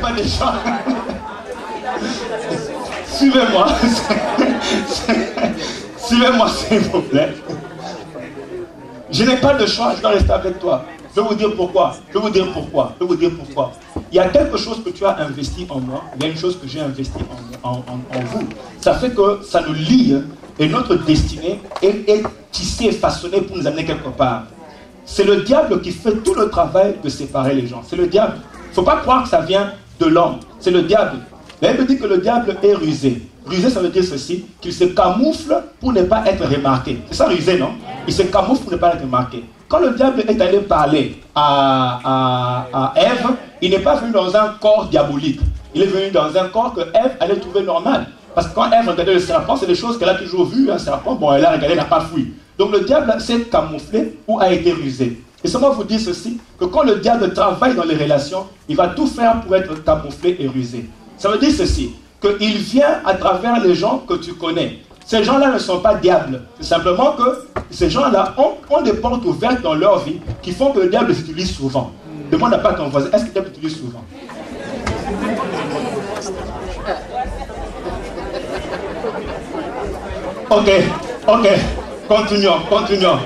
pas de choix. Suivez-moi. Suivez-moi, s'il vous plaît. Je n'ai pas de choix, je dois rester avec toi. Je vais vous dire pourquoi. Il y a quelque chose que tu as investi en moi, il y a une chose que j'ai investi en vous. Ça fait que ça nous lie et notre destinée est tissée, façonnée pour nous amener quelque part. C'est le diable qui fait tout le travail de séparer les gens. C'est le diable. Il ne faut pas croire que ça vient de l'homme. C'est le diable. La Bible dit que le diable est rusé. Rusé, ça veut dire ceci, qu'il se camoufle pour ne pas être remarqué. C'est ça, rusé, non? Il se camoufle pour ne pas être remarqué. Quand le diable est allé parler à Ève, il n'est pas venu dans un corps diabolique. Il est venu dans un corps que Ève allait trouver normal. Parce que quand Ève regardait le serpent, c'est des choses qu'elle a toujours vues. Un serpent, bon, elle a regardé, elle n'a pas fui. Donc le diable s'est camouflé ou a été rusé. Et seulement vous dire ceci, que quand le diable travaille dans les relations, il va tout faire pour être camouflé et rusé. Ça veut dire ceci, qu'il vient à travers les gens que tu connais. Ces gens-là ne sont pas diables. C'est simplement que ces gens-là ont des portes ouvertes dans leur vie qui font que le diable les utilise souvent. Demande à pas ton voisin, est-ce que le diable l'utilise souvent? Ok. Continuons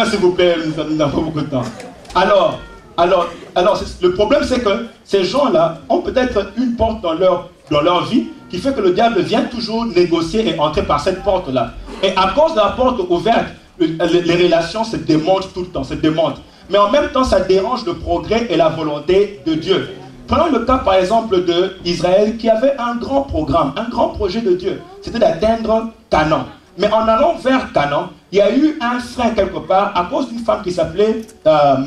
s'il vous plaît, nous n'avons pas beaucoup de temps. Alors, le problème c'est que ces gens-là ont peut-être une porte dans leur vie qui fait que le diable vient toujours négocier et entrer par cette porte-là. Et à cause de la porte ouverte, les relations se démontent tout le temps, se démontent. Mais en même temps, ça dérange le progrès et la volonté de Dieu. Prenons le cas par exemple d'Israël qui avait un grand programme, un grand projet de Dieu. C'était d'atteindre Canaan. Mais en allant vers Canaan, il y a eu un frein quelque part à cause d'une femme qui s'appelait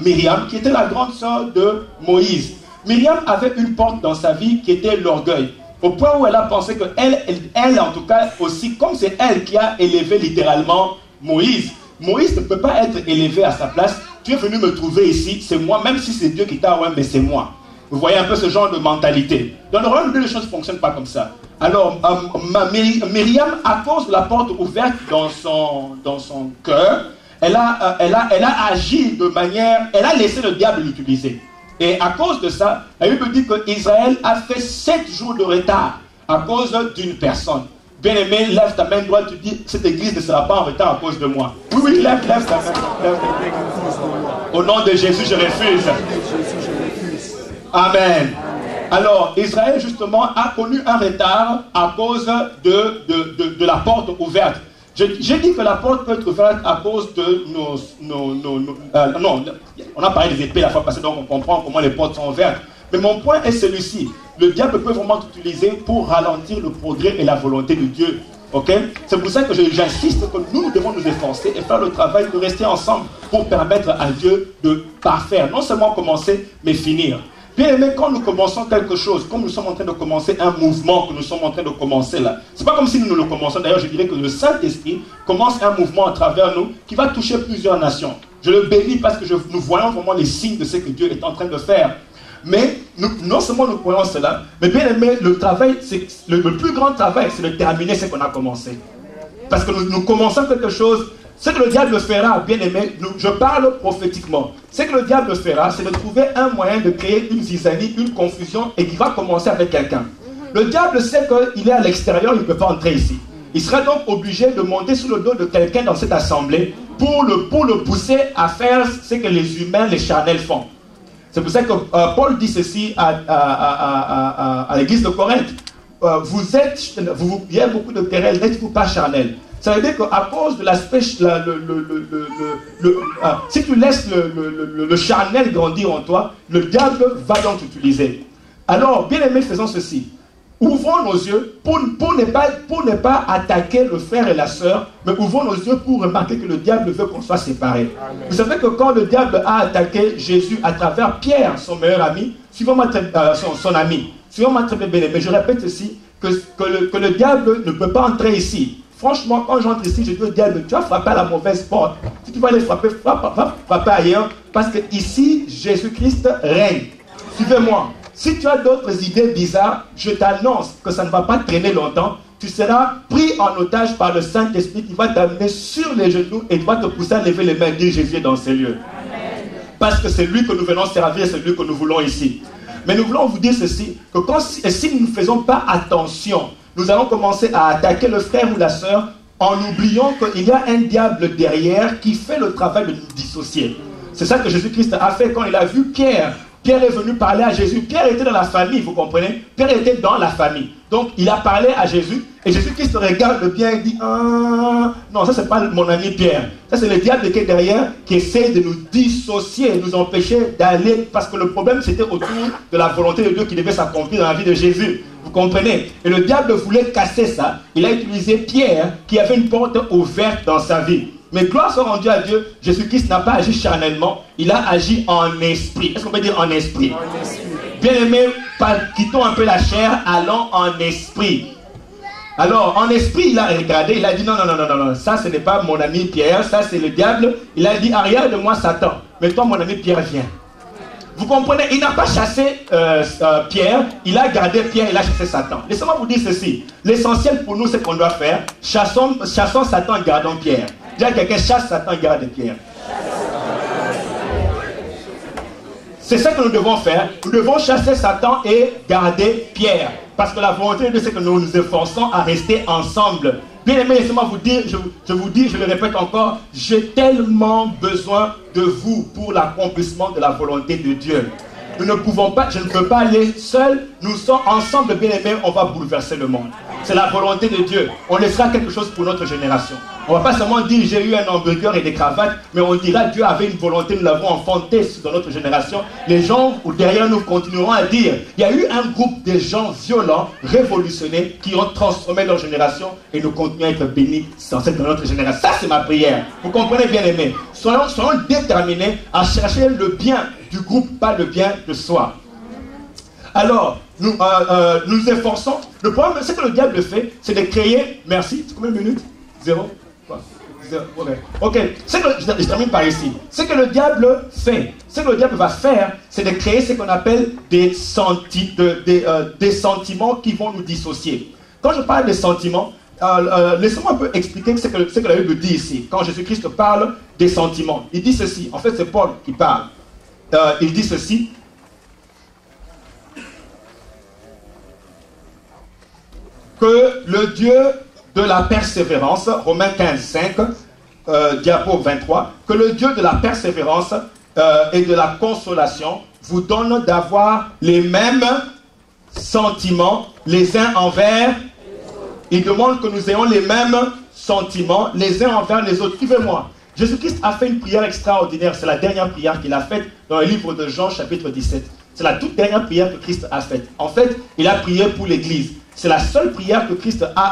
Myriam, qui était la grande sœur de Moïse. Myriam avait une porte dans sa vie qui était l'orgueil. Au point où elle a pensé qu'elle en tout cas aussi, comme c'est elle qui a élevé littéralement Moïse, Moïse ne peut pas être élevé à sa place. Tu es venu me trouver ici, c'est moi, même si c'est Dieu qui t'a envoyé, mais c'est moi. Vous voyez un peu ce genre de mentalité. Dans le royaume de Dieu, les choses ne fonctionnent pas comme ça. Alors, Myriam, à cause de la porte ouverte dans son cœur, elle a agi de manière... Elle a laissé le diable l'utiliser. Et à cause de ça, la Bible dit qu'Israël a fait 7 jours de retard à cause d'une personne. Bien-aimé, lève ta main droite, tu dis, cette église ne sera pas en retard à cause de moi. Oui, lève ta main. Au nom de Jésus, je refuse. Amen. Alors, Israël, justement, a connu un retard à cause de la porte ouverte. J'ai dit que la porte peut être ouverte à cause de non, on a parlé des épées la fois passée, donc on comprend comment les portes sont ouvertes. Mais mon point est celui-ci. Le diable peut vraiment t'utiliser pour ralentir le progrès et la volonté de Dieu. Okay? C'est pour ça que j'insiste que nous devons nous efforcer et faire le travail de rester ensemble pour permettre à Dieu de parfaire. Non seulement commencer, mais finir. Bien aimé, quand nous commençons quelque chose, comme nous sommes en train de commencer un mouvement que nous sommes en train de commencer là, c'est pas comme si nous le commençons. D'ailleurs, je dirais que le Saint-Esprit commence un mouvement à travers nous qui va toucher plusieurs nations. Je le bénis parce que nous voyons vraiment les signes de ce que Dieu est en train de faire. Mais non seulement nous croyons cela, mais bien aimé, le travail, le plus grand travail, c'est de terminer ce qu'on a commencé. Parce que nous commençons quelque chose. Ce que le diable fera, bien aimé, je parle prophétiquement. Ce que le diable fera, c'est de trouver un moyen de créer une zizanie, une confusion, et qui va commencer avec quelqu'un. Le diable sait qu'il est à l'extérieur, il ne peut pas entrer ici. Il sera donc obligé de monter sous le dos de quelqu'un dans cette assemblée pour le pousser à faire ce que les humains, les charnels font. C'est pour ça que Paul dit ceci à l'église de Corinthe. Il y a beaucoup de querelles, n'êtes-vous pas charnels? Ça veut dire qu'à cause de l'aspect, si tu laisses le charnel grandir en toi, le diable va donc t'utiliser. Alors, bien aimés, faisons ceci. Ouvrons nos yeux pour ne pas attaquer le frère et la sœur, mais ouvrons nos yeux pour remarquer que le diable veut qu'on soit séparés. Vous savez que quand le diable a attaqué Jésus à travers Pierre, son meilleur ami, son ami, suivons-moi très bien aimé, je répète ceci, que le diable ne peut pas entrer ici. Franchement, quand j'entre ici, je dis au diable, tu vas frapper à la mauvaise porte. Si tu vas aller frapper, frapper ailleurs. Parce que ici, Jésus-Christ règne. Suivez-moi. Si tu as d'autres idées bizarres, je t'annonce que ça ne va pas traîner longtemps. Tu seras pris en otage par le Saint-Esprit qui va t'amener sur les genoux et va te pousser à lever les mains et dire Jésus est dans ces lieux. Amen. Parce que c'est lui que nous venons servir, c'est lui que nous voulons ici. Mais nous voulons vous dire ceci, que si nous ne faisons pas attention, nous allons commencer à attaquer le frère ou la sœur en oubliant qu'il y a un diable derrière qui fait le travail de nous dissocier. C'est ça que Jésus-Christ a fait quand il a vu Pierre. Pierre est venu parler à Jésus. Pierre était dans la famille, vous comprenez? Pierre était dans la famille. Donc, il a parlé à Jésus. Et Jésus-Christ regarde bien et dit, ah, non, ça c'est pas mon ami Pierre. Ça c'est le diable qui est derrière, qui essaie de nous dissocier, nous empêcher d'aller. Parce que le problème c'était autour de la volonté de Dieu qui devait s'accomplir dans la vie de Jésus. Vous comprenez? Et le diable voulait casser ça. Il a utilisé Pierre qui avait une porte ouverte dans sa vie. Mais gloire soit rendue à Dieu, Jésus-Christ n'a pas agi charnellement, il a agi en esprit. Est-ce qu'on peut dire en esprit? Bien aimé, quittons un peu la chair, allons en esprit. Alors, en esprit, il a regardé, il a dit non, ça ce n'est pas mon ami Pierre, ça c'est le diable. Il a dit, arrière de moi Satan, mais toi mon ami Pierre viens. Vous comprenez, il n'a pas chassé Pierre, il a gardé Pierre, il a chassé Satan. Laissez-moi vous dire ceci, l'essentiel pour nous, c'est qu'on doit faire, chassons Satan, gardons Pierre. Dis à quelqu'un, chasse Satan, garde Pierre. C'est ça que nous devons faire. Nous devons chasser Satan et garder Pierre. Parce que la volonté de Dieu, c'est que nous nous efforçons à rester ensemble. Bien aimé, laissez-moi vous dire, je vous dis, je le répète encore, j'ai tellement besoin de vous pour l'accomplissement de la volonté de Dieu. Nous ne pouvons pas, je ne peux pas aller seul. Nous sommes ensemble, bien aimés, on va bouleverser le monde. C'est la volonté de Dieu. On laissera quelque chose pour notre génération. On ne va pas seulement dire j'ai eu un hamburger et des cravates, mais on dira Dieu avait une volonté, nous l'avons enfanté dans notre génération. Les gens derrière nous continueront à dire il y a eu un groupe de gens violents, révolutionnaires, qui ont transformé leur génération et nous continuons à être bénis dans notre génération. Ça c'est ma prière. Vous comprenez bien aimés. Soyons déterminés à chercher le bien du groupe, pas le bien de soi. Alors, nous efforçons. Le problème, c'est que le diable fait, c'est de créer. Merci. Combien de minutes? 0. Ok. Je termine par ici. Ce que le diable fait, ce que le diable va faire, c'est de créer ce qu'on appelle des sentiments qui vont nous dissocier. Quand je parle des sentiments, laissez-moi un peu expliquer ce que la Bible dit ici. Quand Jésus-Christ parle des sentiments, il dit ceci. En fait, c'est Paul qui parle. Il dit ceci. Que le Dieu de la persévérance, Romains 15, 5, diapo 23, que le Dieu de la persévérance et de la consolation vous donne d'avoir les mêmes sentiments les uns envers. Il demande que nous ayons les mêmes sentiments les uns envers les autres. Suivez-moi. Jésus-Christ a fait une prière extraordinaire. C'est la dernière prière qu'il a faite dans le livre de Jean, chapitre 17. C'est la toute dernière prière que Christ a faite. En fait, il a prié pour l'Église. C'est la seule prière que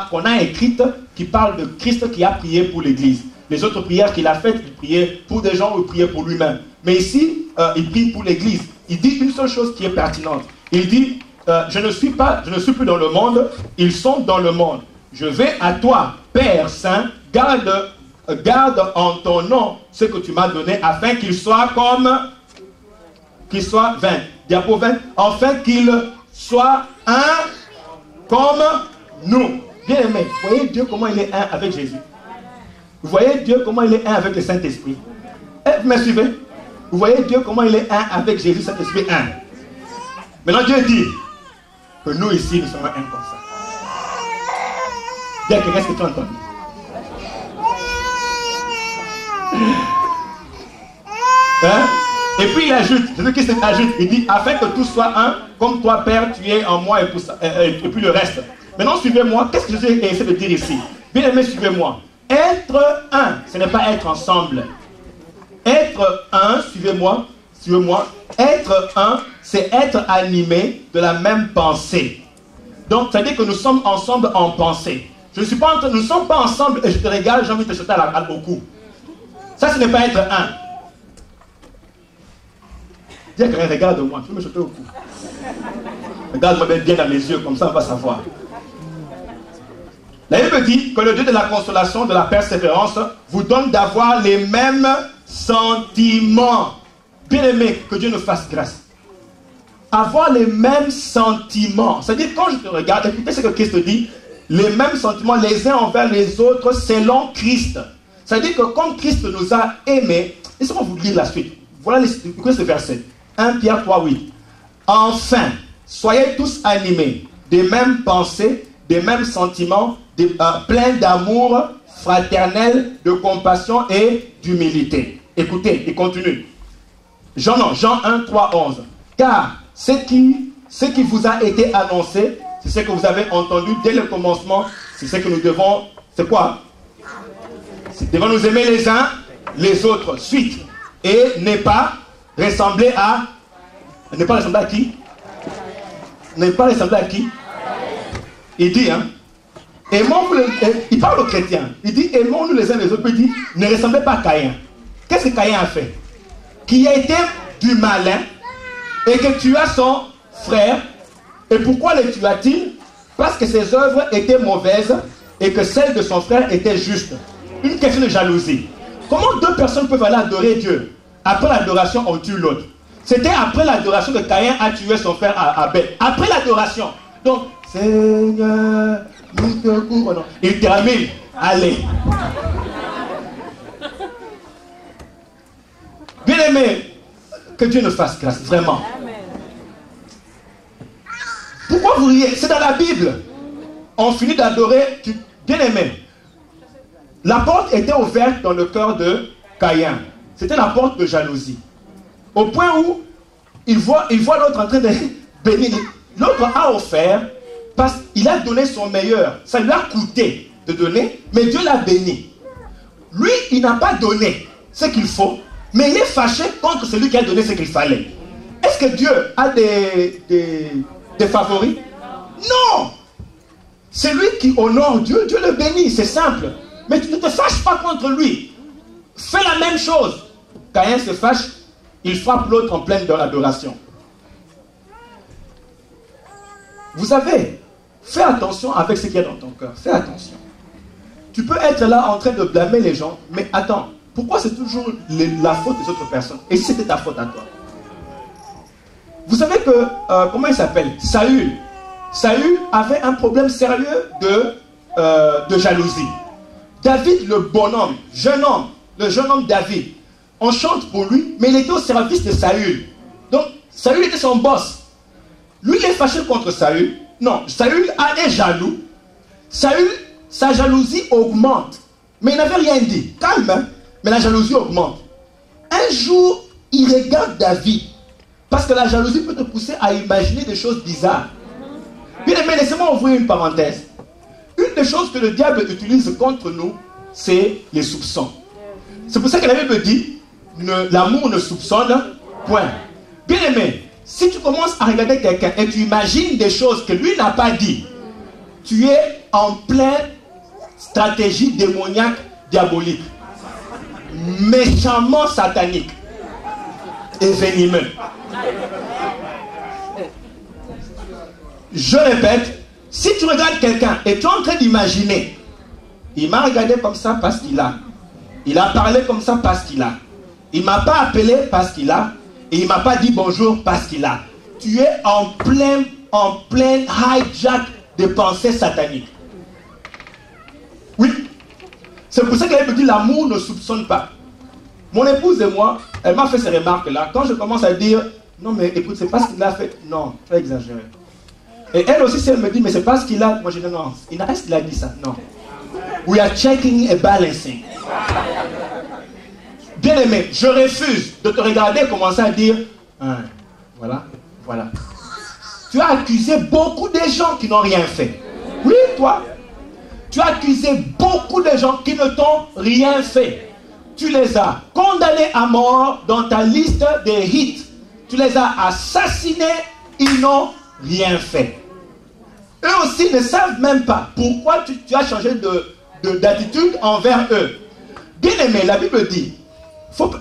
qu'on a écrite qui parle de Christ qui a prié pour l'Église. Les autres prières qu'il a faites, il priait pour des gens ou il priait pour lui-même. Mais ici, il prie pour l'Église. Il dit une seule chose qui est pertinente. Il dit, je ne suis plus dans le monde, ils sont dans le monde. Je vais à toi, Père Saint, garde en ton nom ce que tu m'as donné, afin qu'il soit 20. Diapo 20. Afin qu'il soit un comme nous. Bien aimé, vous voyez Dieu comment il est un avec Jésus. Vous voyez Dieu comment il est un avec le Saint-Esprit. Vous me suivez? Vous voyez Dieu comment il est un avec Jésus, Saint-Esprit un. Maintenant Dieu dit que nous ici nous sommes un comme ça. Dis à quelqu'un ce que tu as entendu. Hein? Et puis il ajoute, Jésus-Christ ajoute, il dit, afin que tout soit un, comme toi Père, tu es en moi et puis le reste. Maintenant suivez-moi, qu'est-ce que Jésus essaie de dire ici? Bien aimé, suivez-moi. Être un, ce n'est pas être ensemble. Être un, suivez-moi, être un, c'est être animé de la même pensée. Donc, ça veut dire que nous sommes ensemble en pensée. Nous ne sommes pas ensemble et je te regarde, j'ai envie de te jeter au cou. Ça, ce n'est pas être un. Dis à quelqu'un, regarde-moi, tu veux me jeter au cou. Regarde-moi bien dans mes yeux, comme ça on va savoir. La Bible dit que le Dieu de la consolation, de la persévérance, vous donne d'avoir les mêmes sentiments. Bien aimé, que Dieu nous fasse grâce. Avoir les mêmes sentiments. C'est-à-dire, quand je te regarde, écoutez ce que Christ dit, les mêmes sentiments les uns envers les autres selon Christ. C'est-à-dire que comme Christ nous a aimés, laissez-moi vous lire la suite. Voilà écoutez ce verset. 1 Pierre 3, 8. Enfin, soyez tous animés des mêmes pensées, des mêmes sentiments, pleins d'amour fraternel, de compassion et d'humilité. Écoutez, il continue. Jean 1, 3, 11. Car ce qui vous a été annoncé, c'est ce que vous avez entendu dès le commencement, c'est ce que nous devons... C'est quoi? Nous devons nous aimer les uns les autres. Suite. Et n'est pas ressembler à... Ne pas ressembler à qui? Ne pas ressembler à qui? Il dit, hein, il parle aux chrétiens. Il dit, aimons-nous les uns les autres. Il dit, ne ressemblez pas à Caïn. Qu'est-ce que Caïn a fait? Qui a été du malin et que tua son frère. Et pourquoi le tua-t-il? Parce que ses œuvres étaient mauvaises et que celles de son frère étaient justes. Une question de jalousie. Comment deux personnes peuvent aller adorer Dieu? Après l'adoration, on tue l'autre. C'était après l'adoration que Caïn a tué son frère Abel. Après l'adoration. Donc, Seigneur, nous te couvrons. Il termine. Allez. Bien-aimé, que Dieu nous fasse grâce, vraiment. Pourquoi vous riez? C'est dans la Bible. On finit d'adorer. Bien-aimé, la porte était ouverte dans le cœur de Caïn. C'était la porte de jalousie. Au point où il voit l'autre en train de bénir. L'autre a offert parce qu'il a donné son meilleur. Ça lui a coûté de donner, mais Dieu l'a béni. Lui, il n'a pas donné ce qu'il faut, mais il est fâché contre celui qui a donné ce qu'il fallait. Est-ce que Dieu a des favoris? Non! C'est lui qui honore Dieu, Dieu le bénit, c'est simple. Mais tu ne te fâches pas contre lui. Fais la même chose. Caïn se fâche, il frappe l'autre en pleine adoration. Vous savez, fais attention avec ce qu'il y a dans ton cœur. Fais attention. Tu peux être là en train de blâmer les gens, mais attends, pourquoi c'est toujours la faute des autres personnes? Et si c'était ta faute à toi? Vous savez que, comment il s'appelle? Saül. Saül avait un problème sérieux de jalousie. David, le bonhomme, le jeune homme David, on chante pour lui, mais il était au service de Saül. Donc, Saül était son boss. Lui, il est fâché contre Saül. Non, Saül est jaloux. Saül, sa jalousie augmente. Mais il n'avait rien dit. Calme, hein? Mais la jalousie augmente. Un jour, il regarde David. Parce que la jalousie peut te pousser à imaginer des choses bizarres. Bien aimé, laissez-moi ouvrir une parenthèse. Une des choses que le diable utilise contre nous, c'est les soupçons. C'est pour ça que la Bible dit, l'amour ne soupçonne point. Bien aimé, si tu commences à regarder quelqu'un et tu imagines des choses que lui n'a pas dit, tu es en pleine stratégie démoniaque, diabolique, méchamment satanique et venimeux. Je répète, si tu regardes quelqu'un et tu es en train d'imaginer, il m'a regardé comme ça parce qu'il a, il a parlé comme ça parce qu'il a, il ne m'a pas appelé parce qu'il a, et il ne m'a pas dit bonjour parce qu'il a. Tu es en plein hijack de pensées sataniques. Oui. C'est pour ça qu'elle me dit l'amour ne soupçonne pas. Mon épouse et moi, elle m'a fait ces remarques-là. Quand je commence à dire, non mais écoute, c'est pas ce qu'il a fait. Non, tu as exagéré. Et elle aussi, si elle me dit, mais c'est pas ce qu'il a. Moi je dis, non, il n'a pas ce qu'il a dit ça. Non. We are checking and balancing. Bien aimé, je refuse de te regarder et commencer à dire, voilà. Tu as accusé beaucoup de gens qui n'ont rien fait. Oui, toi. Tu as accusé beaucoup de gens qui ne t'ont rien fait. Tu les as condamnés à mort dans ta liste des hits. Tu les as assassinés, ils n'ont rien fait. Eux aussi ne savent même pas pourquoi tu as changé d'attitude envers eux. Bien aimé, la Bible dit,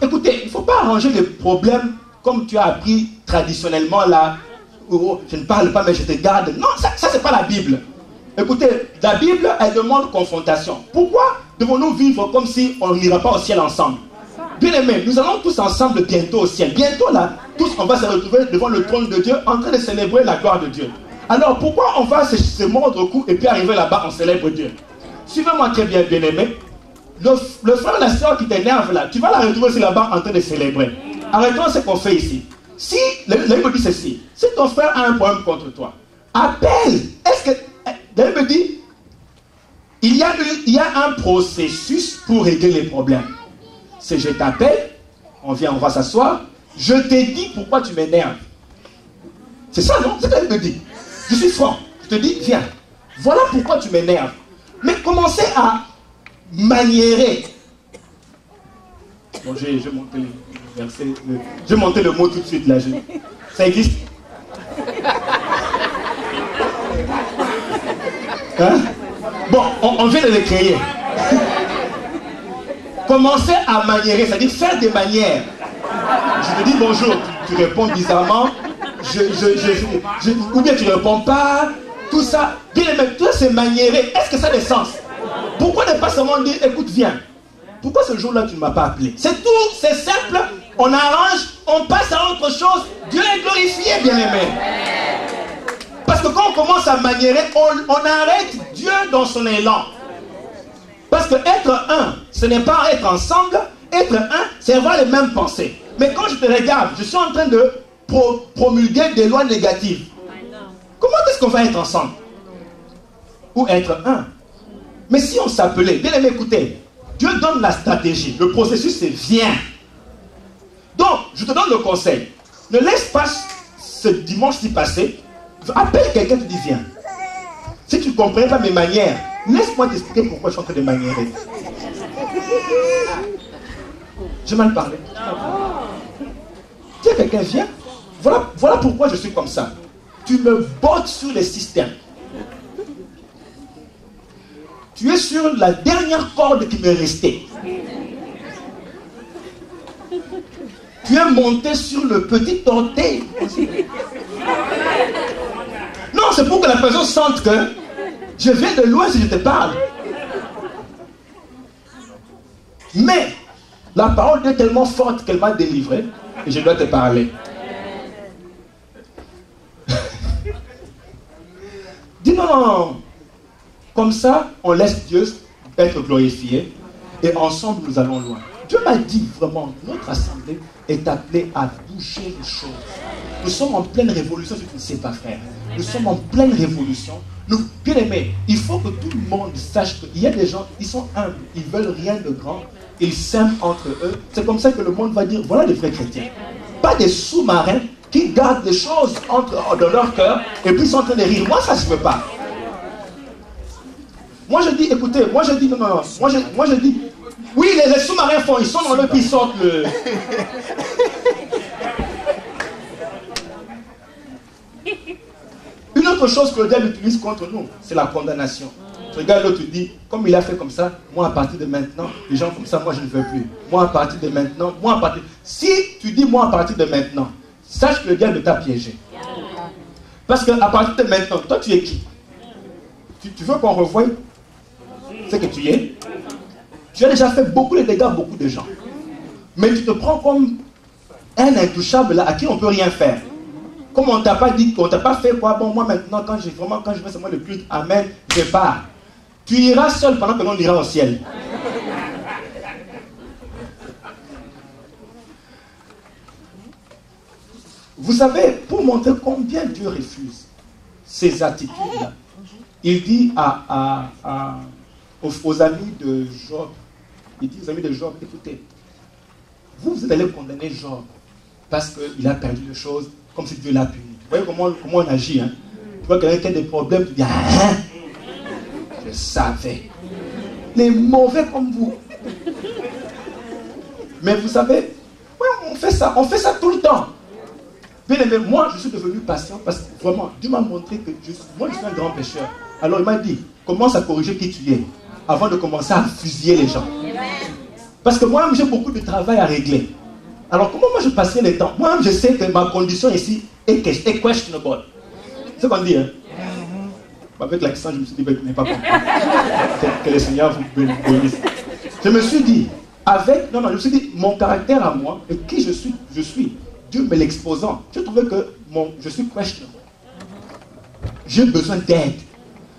écoutez, il ne faut pas arranger les problèmes comme tu as appris traditionnellement là. Oh, je ne parle pas mais je te garde. Non, ça c'est pas la Bible. Écoutez, la Bible, elle demande confrontation. Pourquoi devons-nous vivre comme si on n'ira pas au ciel ensemble? Bien aimé, nous allons tous ensemble bientôt au ciel. Bientôt là, tous on va se retrouver devant le trône de Dieu en train de célébrer la gloire de Dieu. Alors pourquoi on va se mordre au cou et puis arriver là-bas, on célèbre Dieu? Suivez-moi très bien, bien aimé. Le frère et la soeur qui t'énerve là, tu vas la retrouver aussi là-bas en train de célébrer. Arrêtons ce qu'on fait ici. si, la Bible dit ceci, si ton frère a un problème contre toi, appelle. Est-ce que, la Bible dit, il y a un processus pour régler les problèmes. C'est je t'appelle, on va s'asseoir, je t'ai dit pourquoi tu m'énerves. C'est ça, non? C'est ce que la Bible dit. Je suis franc, je te dis, viens, voilà pourquoi tu m'énerves. Mais commencez à maniérer. Bon, j'ai monté le verset, j'ai monté le mot tout de suite là. Ça existe? Hein? Bon, on vient de le créer. Commencez à maniérer, c'est-à-dire faire des manières. Je te dis bonjour, tu réponds bizarrement, ou bien tu ne réponds pas, tout ça. Bien aimé, tout ça c'est maniérer. Est-ce que ça a des sens? Pourquoi ne pas seulement dire, écoute, viens. Pourquoi ce jour-là tu ne m'as pas appelé? C'est tout, c'est simple. On arrange, on passe à autre chose. Dieu est glorifié, bien aimé. Parce que quand on commence à maniérer, on arrête Dieu dans son élan. Parce que être un, ce n'est pas être ensemble. Être un, c'est avoir les mêmes pensées. Mais quand je te regarde, je suis en train de promulguer des lois négatives. Comment est-ce qu'on va être ensemble? Ou être un? Mais si on s'appelait, bien aimé, écoutez, Dieu donne la stratégie. Le processus, c'est viens. Donc, je te donne le conseil. Ne laisse pas ce dimanche-ci passer. Appelle quelqu'un, te dit viens. Si tu ne comprends pas mes manières, laisse-moi t'expliquer pourquoi je suis en train de maniérer. J'ai mal parlé. Tiens, quelqu'un vient. Voilà pourquoi je suis comme ça. Tu me bottes sur les systèmes. Tu es sur la dernière corde qui m'est restée. Tu es monté sur le petit orteil. Non, c'est pour que la personne sente que je viens de loin si je te parle. Mais la parole est tellement forte qu'elle m'a délivré et je dois te parler. Dis non. Comme ça, on laisse Dieu être glorifié et ensemble nous allons loin. Dieu m'a dit vraiment, notre assemblée est appelée à bouger les choses. Nous sommes en pleine révolution, si tu ne sais pas, frère. Nous sommes en pleine révolution. Bien aimés, il faut que tout le monde sache qu'il y a des gens, ils sont humbles, ils veulent rien de grand, ils s'aiment entre eux. C'est comme ça que le monde va dire, voilà les vrais chrétiens. Pas des sous-marins qui gardent des choses dans leur cœur et puis ils sont en train de rire. Moi, ça, je ne veux pas. Moi, je dis, écoutez, moi, je dis, non. Moi, je dis, oui, les sous-marins font, ils sont dans le, puis ils sortent le... Une autre chose que le diable utilise contre nous, c'est la condamnation. Tu regardes l'autre, tu dis, comme il a fait comme ça, moi, à partir de maintenant, les gens comme ça, moi, je ne veux plus. Moi, à partir de maintenant, moi, à partir... Si tu dis, moi, à partir de maintenant, sache que le diable t'a piégé. Parce qu'à partir de maintenant, toi, tu es qui? Tu veux qu'on revoie ce que tu es? Tu as déjà fait beaucoup de dégâts à beaucoup de gens. Mais tu te prends comme un intouchable là, à qui on ne peut rien faire. Comme on ne t'a pas dit, on ne t'a pas fait quoi, bon, moi maintenant, quand je fais seulement le culte, amen, je pars. Tu iras seul pendant que l'on ira au ciel. Vous savez, pour montrer combien Dieu refuse ces attitudes-là, il dit aux amis de Job, il dit aux amis de Job, écoutez, vous allez condamner Job parce qu'il a perdu les choses comme si Dieu l'a puni. Vous voyez comment on agit, hein? Tu vois quelqu'un qui a des problèmes, tu dis, ah, je savais. Les mauvais comme vous. Mais vous savez, ouais, on fait ça tout le temps. Bien aimé, moi je suis devenu patient parce que vraiment, Dieu m'a montré que moi je suis un grand pécheur. Alors il m'a dit, commence à corriger qui tu es avant de commencer à fusiller les gens. Parce que moi-même j'ai beaucoup de travail à régler. Alors comment moi je passerai le temps? Moi-même je sais que ma condition ici est questionable. C'est ce qu'on dit, hein? Avec l'accent, je me suis dit, ben, tu n'es pas compris. Que le Seigneur vous bénisse. Je me suis dit, je me suis dit, mon caractère à moi, et qui je suis, Dieu me l'exposant, j'ai trouvé que je suis questionable. J'ai besoin d'aide.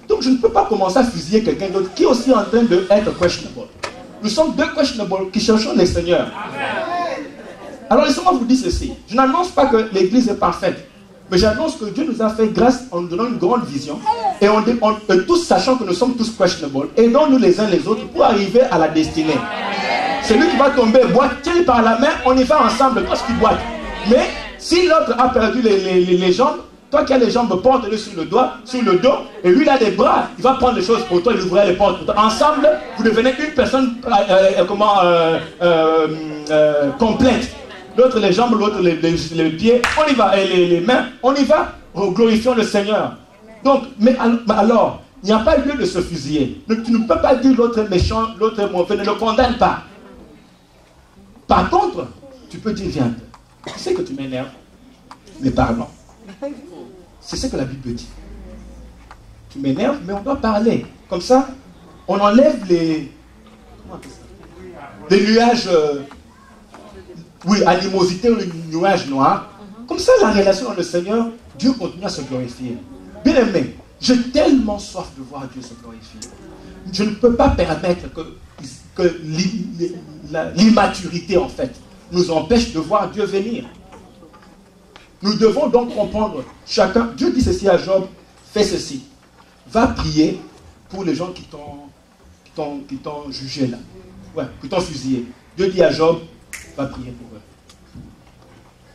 Donc je ne peux pas commencer à fusiller quelqu'un d'autre qui est aussi en train d'être questionable. Nous sommes deux questionables qui cherchons le Seigneur. Alors laissez-moi vous dire ceci. Je n'annonce pas que l'Église est parfaite. Mais j'annonce que Dieu nous a fait grâce en nous donnant une grande vision. Et tous sachant que nous sommes tous questionable. Aidons-nous les uns les autres pour arriver à la destinée. Celui qui va tomber boite, tiens par la main, on y va ensemble, toi qui boite. Mais si l'autre a perdu les jambes, toi qui as les jambes, porte-le sur le doigt, sur le dos, et lui il a des bras, il va prendre les choses pour toi, il ouvrir les portes pour toi. Ensemble, vous devenez une personne complète. L'autre les jambes, l'autre les pieds, on y va, et les mains, on y va, glorifions le Seigneur. Donc, mais alors, il n'y a pas lieu de se fusiller. Tu ne peux pas dire l'autre méchant, l'autre mauvais, ne le condamne pas. Par contre, tu peux dire, viens, tu sais que tu m'énerves, mais pardon. C'est ce que la Bible dit. Tu m'énerves, mais on doit parler. Comme ça, on enlève les nuages, animosité ou les nuages noirs. Comme ça, la relation avec le Seigneur, Dieu continue à se glorifier. Bien aimé, j'ai tellement soif de voir Dieu se glorifier. Je ne peux pas permettre que l'immaturité, en fait, nous empêche de voir Dieu venir. Nous devons donc comprendre chacun. Dieu dit ceci à Job, fais ceci. Va prier pour les gens qui t'ont jugé là. Ouais, qui t'ont fusillé. Dieu dit à Job, va prier pour eux.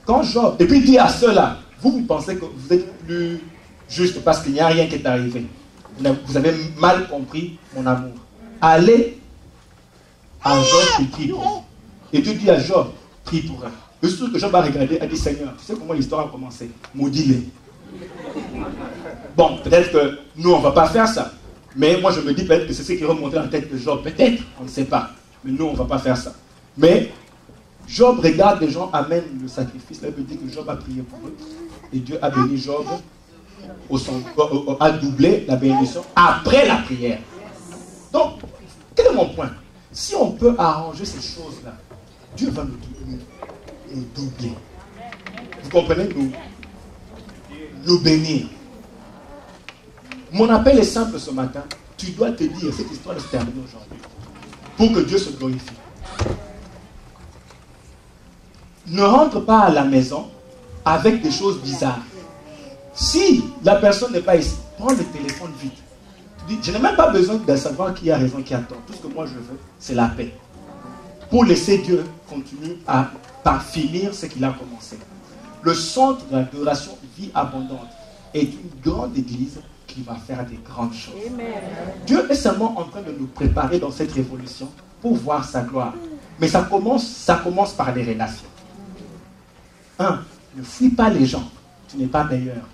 Quand Job, et puis il dit à ceux-là, vous pensez que vous êtes plus juste parce qu'il n'y a rien qui est arrivé. Vous avez mal compris mon amour. Allez à Job et prie pour eux. Et Dieu dit à Job, prie pour eux. Le jour que Job a regardé, a dit, Seigneur, tu sais comment l'histoire a commencé? Maudis-les. Bon, peut-être que nous, on ne va pas faire ça. Mais moi, je me dis peut-être que c'est ce qui est remonté dans la tête de Job. Peut-être, on ne sait pas. Mais nous, on ne va pas faire ça. Mais Job regarde les gens, amènent le sacrifice. Là, il dit que Job a prié pour eux. Et Dieu a béni Job, a doublé la bénédiction après la prière. Donc, quel est mon point? Si on peut arranger ces choses-là, Dieu va nous doubler. Vous comprenez? Nous bénir. Mon appel est simple ce matin. Tu dois te dire, cette histoire est terminée aujourd'hui. Pour que Dieu se glorifie. Ne rentre pas à la maison avec des choses bizarres. Si la personne n'est pas ici, prends le téléphone vite. Tu dis, je n'ai même pas besoin de savoir qui a raison, qui a tort. Tout ce que moi je veux, c'est la paix. Pour laisser Dieu continuer à finir ce qu'il a commencé. Le centre de l'adoration Vie Abondante est une grande église qui va faire des grandes choses. Amen. Dieu est seulement en train de nous préparer dans cette révolution pour voir sa gloire. Mais ça commence par les relations. 1. Ne fuis pas les gens. Tu n'es pas meilleur.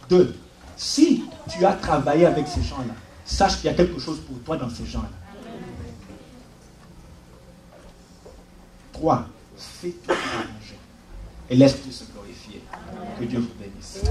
2. Si tu as travaillé avec ces gens-là, sache qu'il y a quelque chose pour toi dans ces gens-là. 3. Fais-toi arranger. Et laisse Dieu se glorifier. Que Dieu vous bénisse.